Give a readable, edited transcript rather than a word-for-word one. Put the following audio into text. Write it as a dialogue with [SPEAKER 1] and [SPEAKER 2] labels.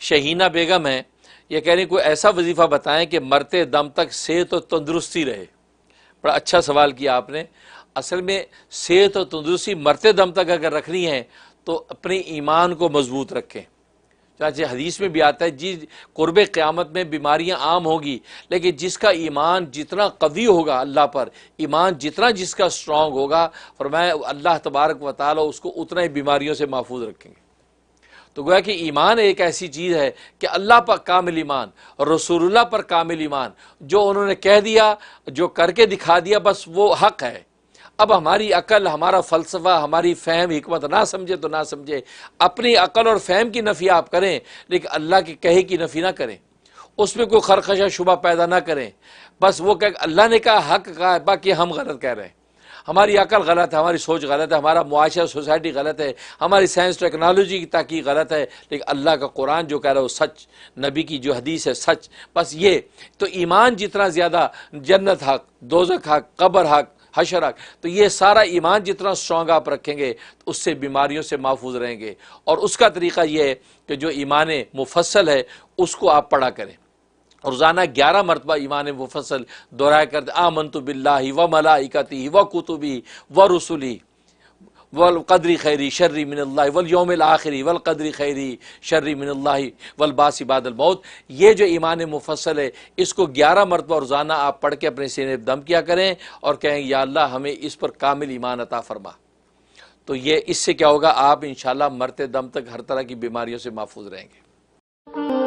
[SPEAKER 1] شہینہ بیگم ہیں، یہ کہہ رہی کوئی ایسا وظیفہ بتائیں کہ مرتے دم تک صحت و تندرستی رہے۔ بڑا اچھا سوال کیا آپ نے۔ اصل میں صحت و تندرستی مرتے دم تک اگر رکھنی ہے تو اپنے ایمان کو مضبوط رکھیں۔ چنانچہ حدیث میں بھی آتا ہے جی قرب قیامت میں بیماریاں عام ہوگی، لیکن جس کا ایمان جتنا قوی ہوگا اللہ پر، ایمان جتنا جس کا اسٹرانگ ہوگا، فرمایا اللہ تبارک و تعالی اس کو اتنا ہی بیماریوں سے محفوظ رکھیں گے۔ تو گویا کہ ایمان ایک ایسی چیز ہے کہ اللہ پر کامل ایمان، رسول اللہ پر کامل ایمان، جو انہوں نے کہہ دیا، جو کر کے دکھا دیا، بس وہ حق ہے۔ اب ہماری عقل، ہمارا فلسفہ، ہماری فہم حکمت نہ سمجھے تو نہ سمجھے، اپنی عقل اور فہم کی نفی آپ کریں، لیکن اللہ کے کہے کی نفی نہ کریں، اس میں کوئی خرخشہ شبہ پیدا نہ کریں۔ بس وہ کہ اللہ نے کہا، حق کہا ہے، باقی ہم غلط کہہ رہے ہیں، ہماری عقل غلط ہے، ہماری سوچ غلط ہے، ہمارا معاشرہ سوسائٹی غلط ہے، ہماری سائنس ٹیکنالوجی کی تحقیق غلط ہے، لیکن اللہ کا قرآن جو کہہ رہا ہے وہ سچ، نبی کی جو حدیث ہے سچ۔ بس یہ تو ایمان جتنا زیادہ، جنت حق، دوزخ حق، قبر حق، حشر حق، تو یہ سارا ایمان جتنا اسٹرانگ آپ رکھیں گے تو اس سے بیماریوں سے محفوظ رہیں گے۔ اور اس کا طریقہ یہ ہے کہ جو ایمان مفصل ہے اس کو آپ پڑھا کریں، روزانہ 11 مرتبہ ایمان مفصل دہرایا کرتے، آمنت باللہ و ملائکتہ و کتبہ و رسلہ والقدر خیری شر من اللہ والیوم الآخر والقدر خیری شر من اللہ والبعث بعد الموت۔ یہ جو ایمان مفصل ہے اس کو 11 مرتبہ روزانہ آپ پڑھ کے اپنے سینے پہ دم کیا کریں اور کہیں یا اللہ ہمیں اس پر کامل ایمان عطا فرما۔ تو یہ اس سے کیا ہوگا، آپ انشاءاللہ مرتے دم تک ہر طرح کی بیماریوں سے محفوظ رہیں گے۔